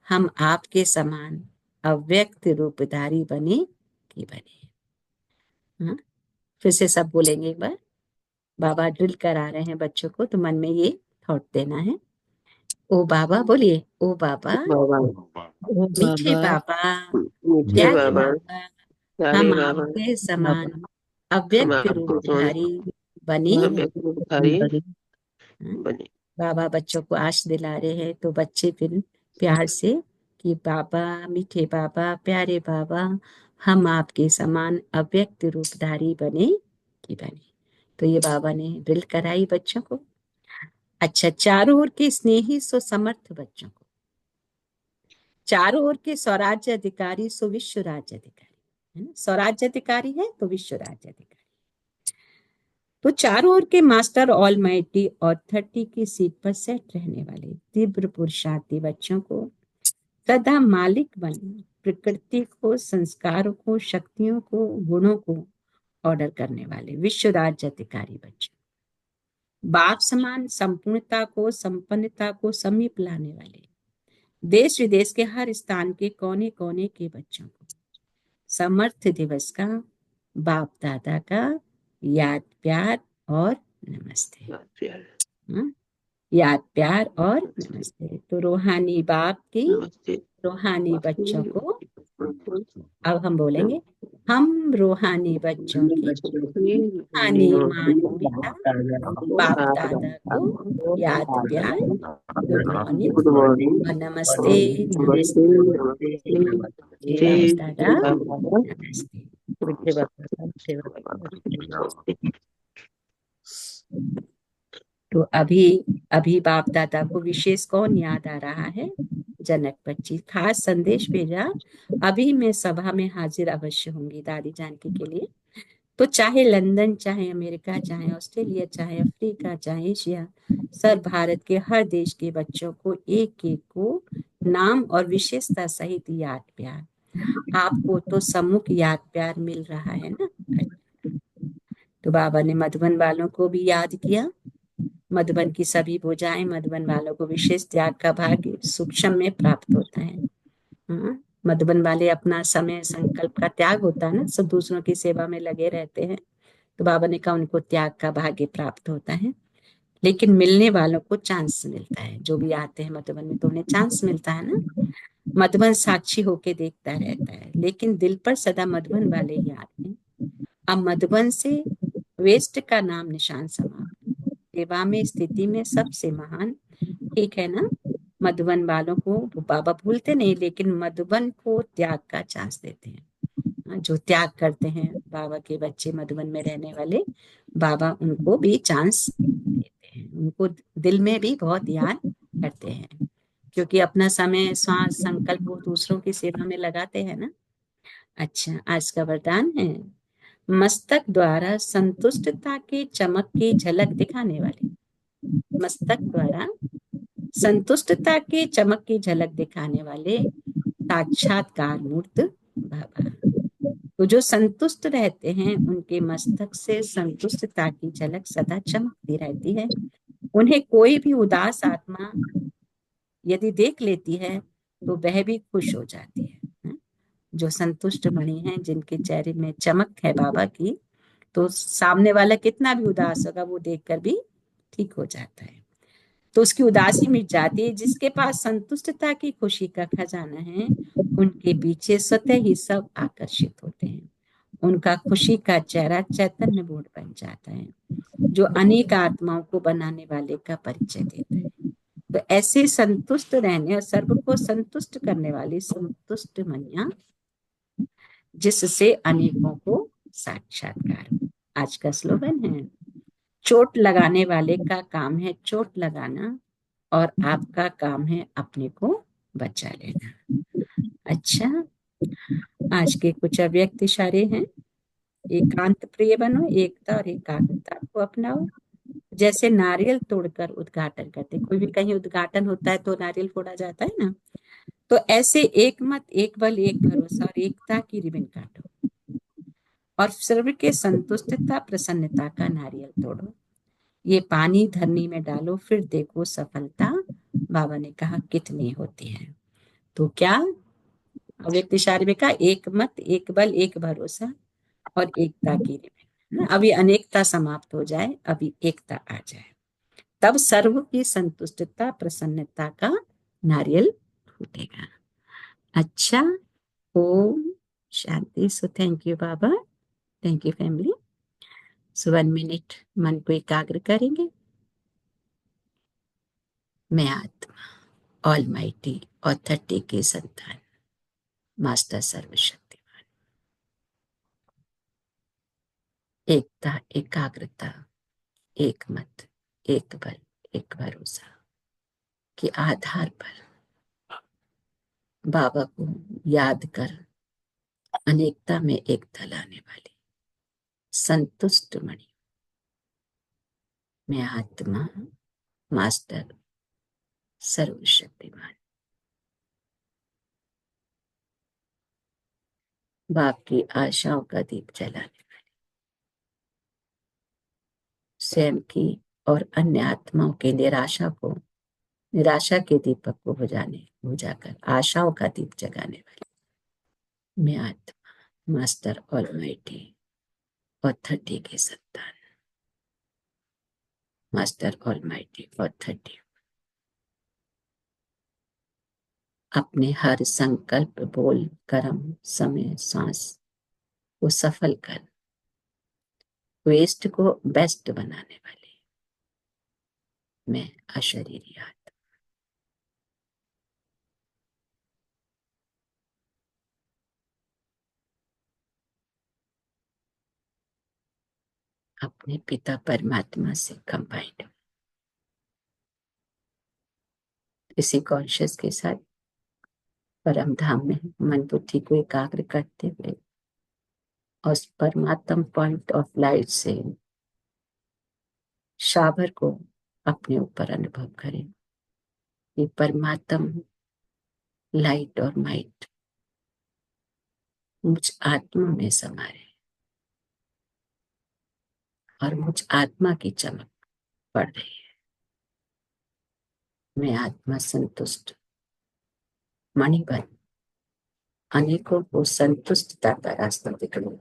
हम आपके समान अव्यक्त रूपधारी बने कि बने। हाँ, फिर से सब बोलेंगे एक बार। बाबा ड्रिल करा रहे हैं बच्चों को, तो मन में ये थॉट देना है। ओ बाबा, बोलिए ओ बाबा, बाबा, बाबा, ओ मीठे बाबा, बाबा, मीठे प्यारे बाबा, बाबा, प्यारे हम बाबा, आपके समान हम अव्यक्त आपके सोन रूपधारी बने हैं। व्यक्ति रूपधारी हाँ? बने। बाबा बच्चों को आश दिला रहे हैं, तो बच्चे फिर प्यार से कि बाबा, मीठे बाबा, प्यारे बाबा, हम आपके समान अव्यक्त रूपधारी बने कि बने। तो ये बाबा ने ड्रिल कराई बच्चों को। अच्छा, चारों ओर के स्नेही सो समर्थ बच्चों को, चारों ओर के स्वराज्य अधिकारी सो विश्व राज्य अधिकारी, है ना। स्वराज्य अधिकारी है तो विश्व राज्य अधिकारी। तो चारों ओर के मास्टर ऑलमाइटी ऑथरिटी की सीट पर सेट रहने वाले तीव्र पुरुषार्थी बच्चों को सदा मालिक बन प्रकृति को, संस्कारों को, शक्तियों को, गुणों को ऑर्डर करने वाले विश्व राज्य अधिकारी बच्चों, बाप समान संपूर्णता को, संपन्नता को समीप लाने वाले देश विदेश के हर स्थान के कोने कोने के बच्चों को समर्थ दिवस का, बाप दादा का याद प्यार और नमस्ते। हाँ? याद प्यार और नमस्ते। तो रूहानी बाप की नमस्ते। रूहानी बच्चों को, अब हम बोलेंगे, हम रूहानी बच्चों की रूहानी माता पिता बाप दादा को याद प्यार, गुड मॉर्निंग गुड मॉर्निंग। और नमस्ते। नमस्ते बाप दादा, नमस्ते। तो अभी अभी बाप दादा को विशेष कौन याद आ रहा है? जनक बच्ची खास संदेश भेजा, अभी मैं सभा में हाजिर अवश्य होंगी दादी जानकी के लिए। तो चाहे लंदन, चाहे अमेरिका, चाहे ऑस्ट्रेलिया, चाहे अफ्रीका, चाहे एशिया, सर भारत के हर देश के बच्चों को एक एक को नाम और विशेषता सहित याद प्यार। आपको तो सम्मुख याद प्यार मिल रहा है ना। तो बाबा ने मधुबन वालों को भी याद किया। मधुबन की सभी भुजाएं मधुबन वालों को विशेष त्याग का भाग्य सूक्ष्म में प्राप्त होता है। हाँ? मधुबन वाले अपना समय संकल्प का त्याग होता है ना, सब दूसरों की सेवा में लगे रहते हैं। तो बाबा ने कहा उनको त्याग का भाग्य प्राप्त होता है, लेकिन मिलने वालों को चांस मिलता है। जो भी आते हैं मधुबन में तो उन्हें चांस मिलता है ना। मधुबन साक्षी होके देखता रहता है, लेकिन दिल पर सदा मधुबन वाले ही आते हैं। अब मधुबन से वेस्ट का नाम निशान समाप्त। सेवा में स्थिति में सबसे महान, ठीक है ना। मधुबन वालों को बाबा भूलते नहीं, लेकिन मधुबन को त्याग का चांस देते हैं। जो त्याग करते हैं बाबा के बच्चे मधुबन में रहने वाले, बाबा उनको भी चांस देते हैं, उनको दिल में भी बहुत याद करते हैं, क्योंकि अपना समय श्वास संकल्प वो दूसरों की सेवा में लगाते हैं ना। अच्छा, आज का वरदान है मस्तक द्वारा संतुष्टता की चमक की झलक दिखाने वाले, मस्तक द्वारा संतुष्टता की चमक की झलक दिखाने वाले साक्षात्कार मूर्त बाबा। तो जो संतुष्ट रहते हैं उनके मस्तक से संतुष्टता की झलक सदा चमकती रहती है। उन्हें कोई भी उदास आत्मा यदि देख लेती है तो वह भी खुश हो जाती है। जो संतुष्ट मणि हैं, जिनके चेहरे में चमक है बाबा की, तो सामने वाला कितना भी उदास होगा वो देखकर भी ठीक हो जाता है। तो उसकी उदासी मिट जाती है। जिसके पास संतुष्टता की खुशी का खजाना है, उनके पीछे स्वतः ही सब आकर्षित होते हैं। उनका खुशी का चेहरा चैतन्य बोध बन जाता है, जो अनेक आत्माओं को बनाने वाले का परिचय देता है। तो ऐसे संतुष्ट रहने और सर्व को संतुष्ट करने वाली संतुष्ट मनिया, जिससे अनेकों को साक्षात्कार। आज का स्लोगन है, चोट लगाने वाले का काम है चोट लगाना, और आपका काम है अपने को बचा लेना। अच्छा, आज के कुछ अव्यक्त इशारे हैं। एकांत प्रिय बनो, एकता और एकाग्रता को अपनाओ। जैसे नारियल तोड़कर उद्घाटन करते, कोई भी कहीं उद्घाटन होता है तो नारियल फोड़ा जाता है ना, तो ऐसे एक मत, एक बल, एक भरोसा और एकता की रिबन काटो और सर्व के संतुष्टता प्रसन्नता का नारियल तोड़ो। ये पानी धरनी में डालो, फिर देखो सफलता बाबा ने कहा कितनी होती है। तो क्या अव्यक्त इशारे में कहा, एक मत, एक बल, एक भरोसा और एकता की रिबन। अभी अनेकता समाप्त हो जाए, अभी एकता आ जाए, तब सर्व की संतुष्टता प्रसन्नता का नारियल फूटेगा। अच्छा, ओम शांति। सो थैंक यू बाबा, thank you family. So 1 minute मन को एकाग्र करेंगे। मैं आत्मा ऑलमाइटी ऑथरिटी के संतान, मास्टर सर्वशक्तिमान, एकता, एकाग्रता, एक मत, एक बल, एक भरोसा के आधार पर बाबा को याद कर अनेकता में एकता लाने वाली संतुष्ट मणि, मैं आत्मा मास्टर सर्वशक्तिमान, बाप की आशाओं का दीप जलाने वाली स्वयं की और अन्य आत्माओं की निराशा के दीपक को बुझाकर आशाओं का दीप जगाने वाली मैं आत्मा मास्टर ऑलमाइटी ऑथरिटी के संतान, मास्टर ऑलमाइटी ऑथरिटी अपने हर संकल्प, बोल, कर्म, समय, सांस को सफल कर वेस्ट को बेस्ट बनाने वाली मैं अशरीरी आत्मा अपने पिता परमात्मा से कंबाइंड इसी कॉन्शियस के साथ परम धाम में मन बुद्धि को एकाग्र करते हुए उस परमात्म पॉइंट ऑफ लाइट से शावर को अपने ऊपर अनुभव करें। ये परमात्म लाइट और माइट मुझ आत्मा में समा रहे और मुझ आत्मा की चमक पड़ रही है। मैं आत्मा संतुष्ट मणिबन अनेकों को संतुष्टता का रास्ता दिखाऊं।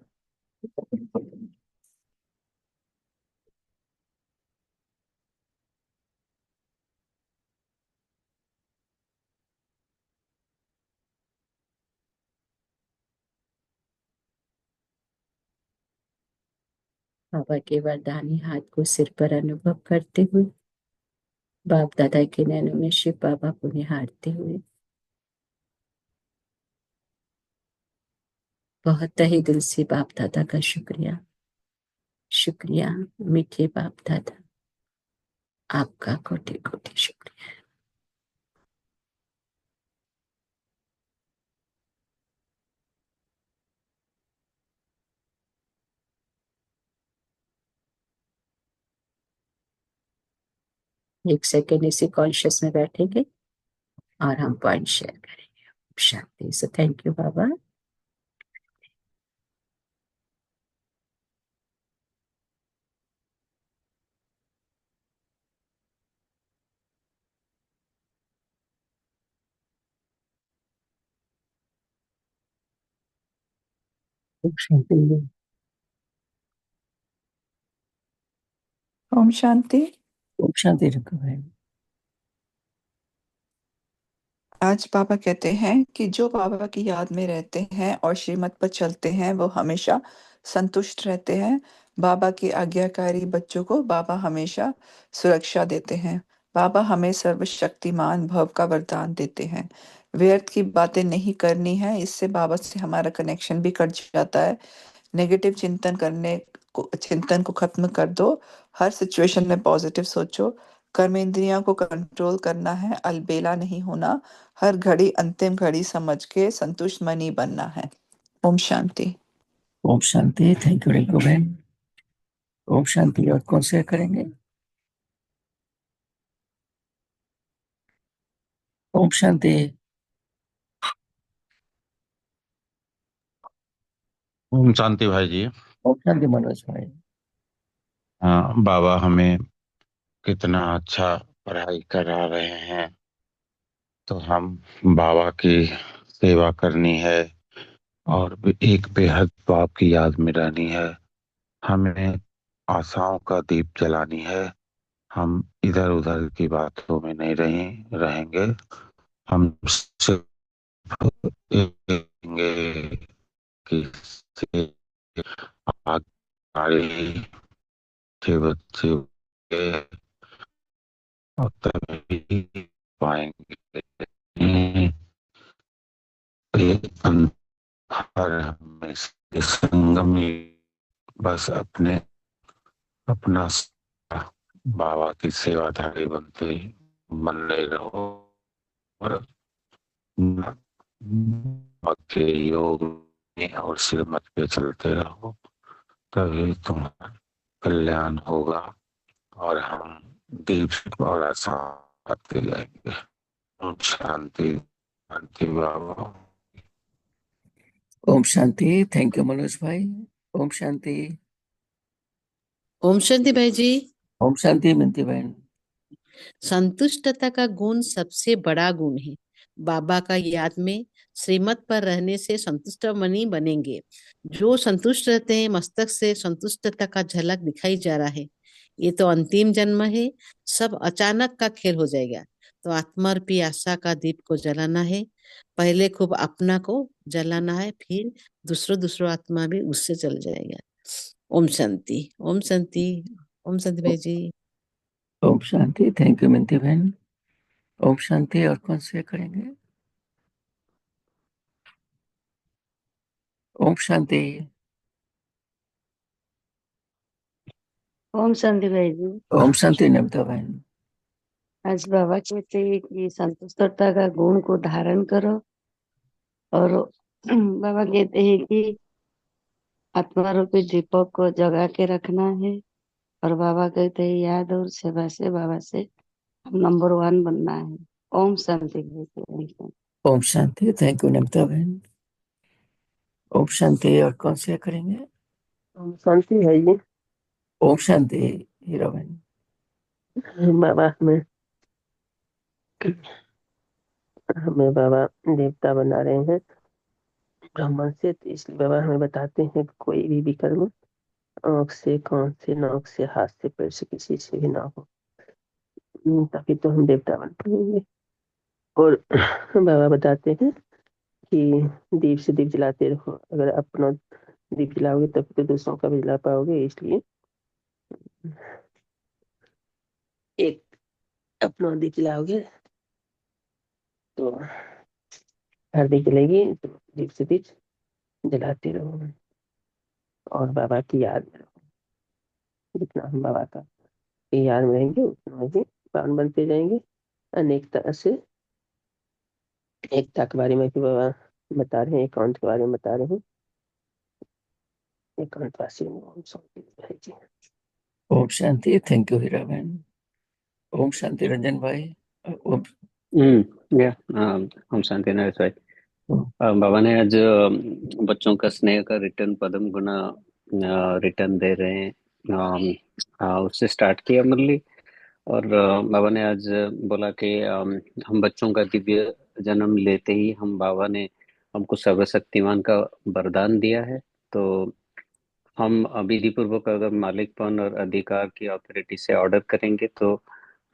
बाबा के वरदानी हाथ को सिर पर अनुभव करते हुए बाप दादा के नैनों में शिव बाबा को निहारते हुए बहुत ही दिल से बाप दादा का शुक्रिया शुक्रिया मीठे बाप दादा, आपका कोटि कोटि शुक्रिया। एक सेकेंड इसी कॉन्शियस में बैठेंगे और हम पॉइंट शेयर करेंगे। शांति से थैंक यू बाबा। शांति। ओम शांति। ओम शांति रखो भाई। आज बाबा कहते हैं कि जो बाबा की याद में रहते हैं और श्रीमत पर चलते हैं वो हमेशा संतुष्ट रहते हैं। बाबा की आज्ञाकारी बच्चों को बाबा हमेशा सुरक्षा देते हैं। बाबा हमें सर्वशक्तिमान भव का वरदान देते हैं। व्यर्थ की बातें नहीं करनी है, इससे बाबा से हमारा कनेक्शन भी कट जाता है। नेगेटिव चिंतन को खत्म कर दो। हर सिचुएशन में पॉजिटिव सोचो। कर्मेंद्रियों को कंट्रोल करना है, अलबेला नहीं होना। हर घड़ी अंतिम घड़ी समझ के संतुष्ट मनी बनना है। ओम शांति। ओम शांति। थैंक यू रिंकू बहन। ओम शांति। और कौन से करेंगे? ओम शांति। ओम शांति भाई जी। ओम शांति मनोज भाई। हाँ, बाबा हमें कितना अच्छा पढ़ाई करा रहे हैं, तो हम बाबा की सेवा करनी है और एक बेहद बाप की याद में रहनी है। हमें आशाओं का दीप जलानी है। हम इधर उधर की बातों में नहीं रहेंगे। हम सिर्फ देखेंगे कि से आगे के बच्चे होंगे और तभी पाएंगे। ये अंतर हमें संगम ही बस अपना बाबा की सेवाधारी बनने रहो और बाबा के योग में और श्रीमत पे चलते रहो, तभी तुम्हारा कल्याण होगा और हम दीप और आसान आते जाएंगे। ओम शांति शांति बाबा। ओम शांति। थैंक यू मनोज भाई। ओम शांति। ओम शांति भाई जी। ओम शांति मिनती बहन। संतुष्टता का गुण सबसे बड़ा गुण है। बाबा का याद में श्रीमत पर रहने से संतुष्ट मनी बनेंगे। जो संतुष्ट रहते हैं, मस्तक से संतुष्टता का झलक दिखाई जा रहा है। ये तो अंतिम जन्म है, सब अचानक का खेल हो जाएगा। तो आत्मरूपी आशा का दीप को जलाना है। पहले खूब अपना को जलाना है, फिर दूसरों दूसरों आत्मा भी उससे जल जाएगा। ओम शांति, ओम शांति, ओम शांति भाई जी। ओम शांति। थैंक यू मिनती बहन। ओम शांति। और कौन से करेंगे? ओम शांति। ओम शांति भाई जी। ओम शांति नमिता बहन। आज बाबा कहते हैं कि संतुष्टता का गुण को धारण करो, और बाबा कहते हैं कि आत्मा रूपी दीपक को जगा के रखना है। और बाबा कहते हैं याद और सेवा से बाबा से हम नंबर 1 बनना है। ओम शांति भाई जी, ओम शांति। ओम शांति। थैंक यू नमिता बहन। ओम शांति। और कौन से करेंगे? शांति है ये। ओम शांति हीरा बहन। बाबा हमें बाबा देवता बना रहे हैं ब्राह्मण से, तो इसलिए बाबा हमें बताते हैं कि कोई भी विकर्म आंख से, कान से, नाक से, हाथ से, पैर से, किसी से भी ना हो, ताकि तो हम देवता बन पाएंगे। और बाबा बताते हैं कि दीप से दीप जलाते रहो। अगर अपना दीप जलाओगे तब तो दूसरों का भी जला पाओगे। इसलिए एक अपना दीप जलाओगे तो हर दीप जलेगी, तो दीप से दीप जलाते रहो और बाबा की याद में रहो। जितना हम बाबा का याद में रहेंगे उतना ही पावन बनते जाएंगे। अनेकता से एकता के बारे में भी बाबा बता रहे हैं, एकांत के बारे में बता रहे हैं। एकांतवासी है जी। ओम शांति। थैंक यू हीरा बहन। ओम शांति रंजन भाई। ओम। या हम शांति नरेश भाई। ओम। बाबा ने आज बच्चों का स्नेह का रिटर्न पदम गुना रिटर्न दे रहे हैं। उससे स्टार्ट किया मुरली। और बाबा ने आज बोला कि हम बच्चों का दिव्य जन्म लेते ही हम बाबा ने हमको सर्वशक्तिमान का वरदान दिया है। तो हम विधि पूर्वक अगर मालिकपन और अधिकार की अथॉरिटी से ऑर्डर करेंगे तो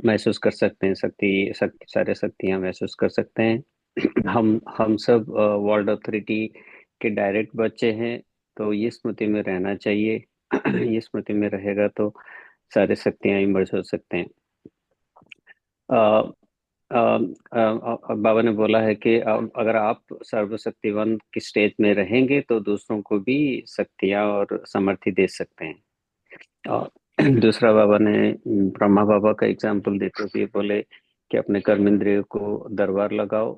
महसूस कर सकते हैं, शक्ति सारे शक्तियां महसूस कर सकते हैं। हम सब वर्ल्ड अथॉरिटी के डायरेक्ट बच्चे हैं। तो ये स्मृति में रहना चाहिए। ये स्मृति में रहेगा तो सारे शक्तियां इमर्ज हो सकते हैं। बाबा ने बोला है कि अगर आप सर्वशक्तिवान की स्टेज में रहेंगे तो दूसरों को भी शक्तियां और सामर्थ्य दे सकते हैं। और दूसरा बाबा ने ब्रह्मा बाबा का एग्जाम्पल देते हुए बोले कि अपने कर्म इंद्रियों को दरबार लगाओ।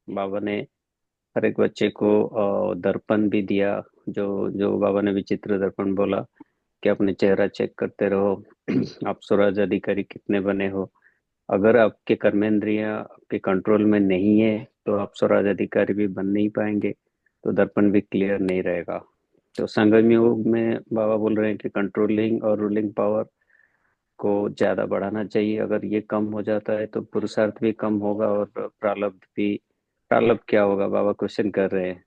बाबा ने हर एक बच्चे को दर्पण भी दिया। जो जो बाबा ने विचित्र दर्पण बोला कि अपने चेहरा चेक करते रहो। आप स्वराज अधिकारी कितने बने हो। अगर आपके कर्मेंद्रियां आपके कंट्रोल में नहीं है तो आप स्वराज अधिकारी भी बन नहीं पाएंगे, तो दर्पण भी क्लियर नहीं रहेगा। तो संगम योग में बाबा बोल रहे हैं कि कंट्रोलिंग और रूलिंग पावर को ज्यादा बढ़ाना चाहिए। अगर ये कम हो जाता है तो पुरुषार्थ भी कम होगा और प्रारब्ध भी। प्रारब्ध क्या होगा बाबा क्वेश्चन कर रहे हैं।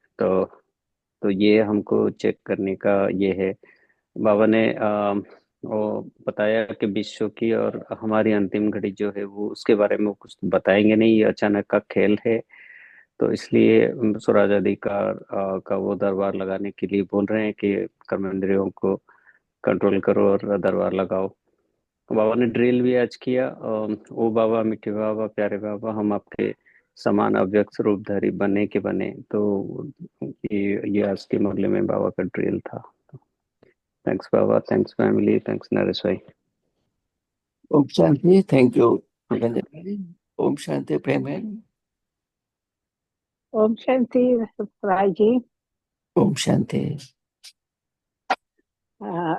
तो ये हमको चेक करने का ये है। बाबा ने वो बताया कि विश्व की और हमारी अंतिम घड़ी जो है वो उसके बारे में वो कुछ बताएंगे नहीं, ये अचानक का खेल है। तो इसलिए स्वराज अधिकार का वो दरबार लगाने के लिए बोल रहे हैं कि कर्म इंद्रियों को कंट्रोल करो और दरबार लगाओ। बाबा ने ड्रिल भी आज किया। ओ बाबा, मीठे बाबा, प्यारे बाबा, हम आपके समान अव्यक्त रूपधारी बने के बने। तो ये आज के मामले में बाबा का ड्रिल था। थैंक्स बाबा, थैंक्स फैमिली, थैंक्स नरेश भाई। ओम शांति। थैंक यू रंजन भाई। ओम शांति प्रेम है। ओम शांति राय जी। ओम शांति।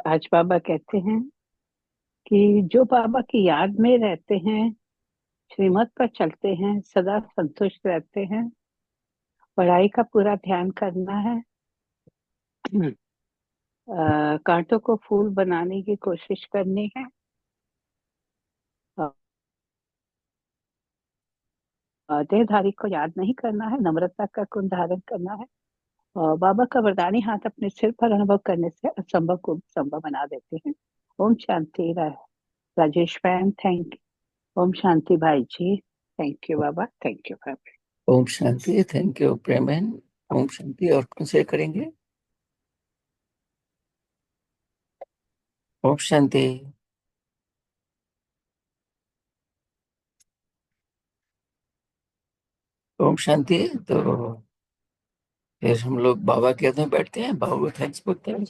आज बाबा कहते हैं कि जो बाबा की याद में रहते हैं, श्रीमत पर चलते हैं, सदा संतुष्ट रहते हैं, पढ़ाई का पूरा ध्यान करना है, कांटों को फूल बनाने की कोशिश करनी है, देहधारी को याद नहीं करना है, नम्रता का गुण धारण करना है। और बाबा का वरदानी हाथ अपने सिर पर अनुभव करने से असंभव को संभव बना देते हैं। ओम शांति। Rajesh ma'am thank you. ओम शांति भाई जी, थैंक यू बाबा, थैंक यू भाई। ओम शांति। थैंक यू प्रेम बहन। ओम शांति। और कौन शेयर करेंगे? ओम शांति। ओम शांति। तो फिर हम लोग बाबा के में बैठते हैं, बाबा को थैंक्स बोलते हैं।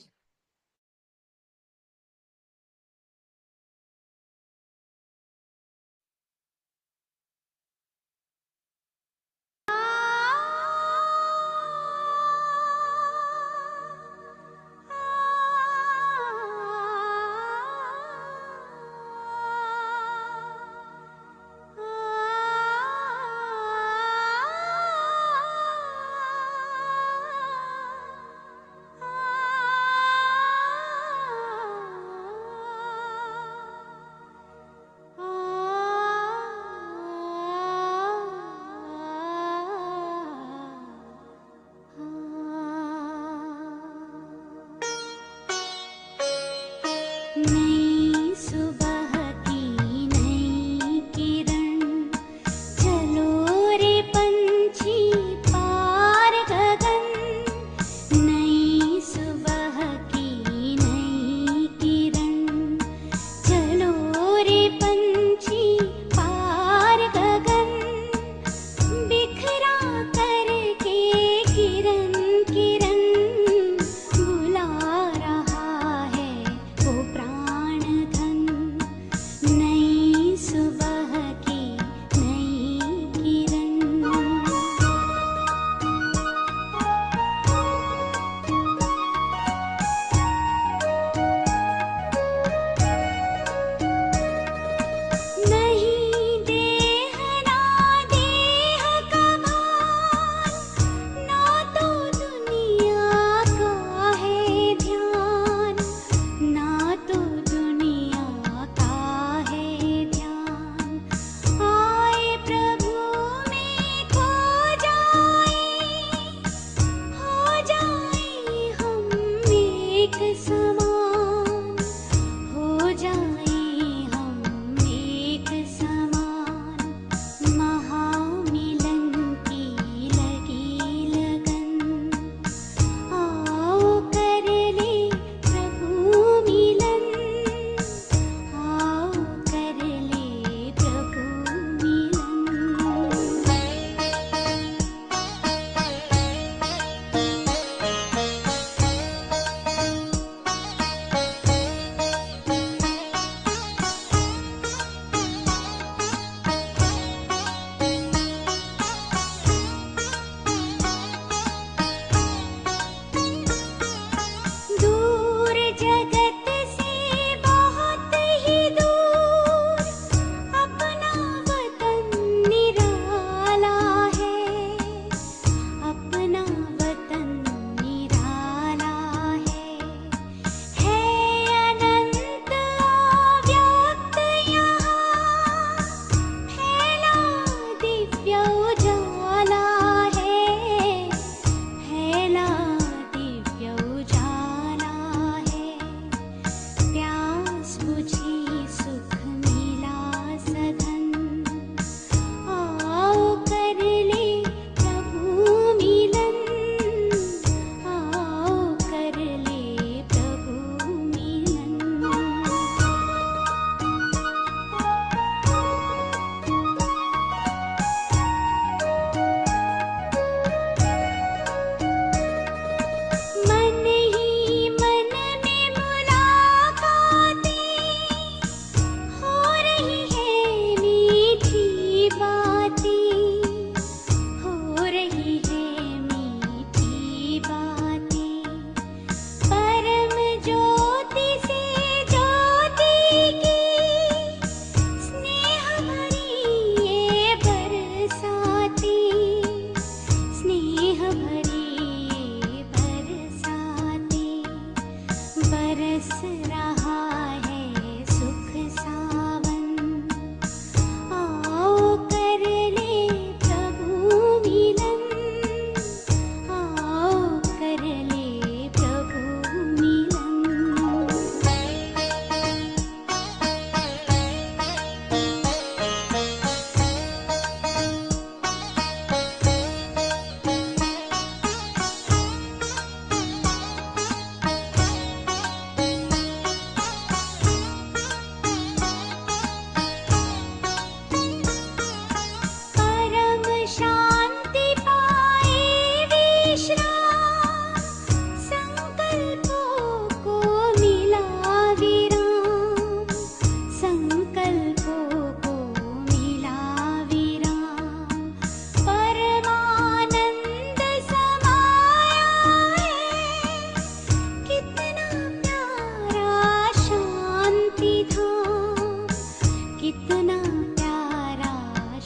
कितना प्यारा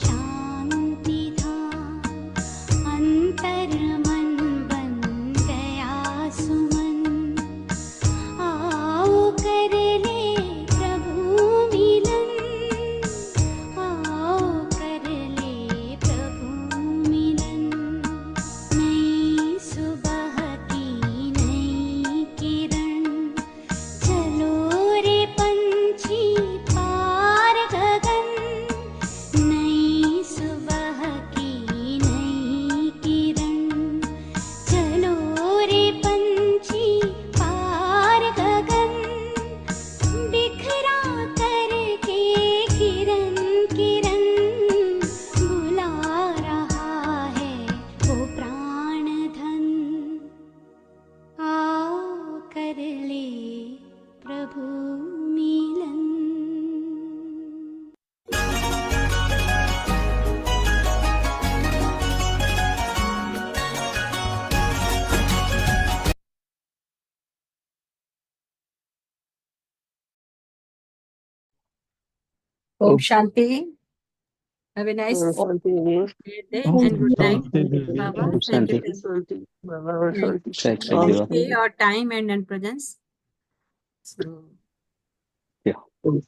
शांति धाम, अंतर मन बन गया सुमन। आओ कर ले प्रभु मिलन, आओ कर ले प्रभु मिलन। नई सुबह की नई किरण, चलो रे पंछी पार गगन। नई सुबह की नई किरण, चलो रे पंछी पार गगन। बिखरा करके किरण किरण, बुला रहा है वो प्राण धन। आओ कर ले प्रभु मिलन। ओम ओम शांति। हैव ए नाइस शांति दीदी। डे ओम एंड गुड नाइट शांति दीदी। बाबा। ओम थैंक यू शांति। शांति बाबा और for Shanti. Thanks, Om everyone. day Shanti. or time and presence. So Yeah. Om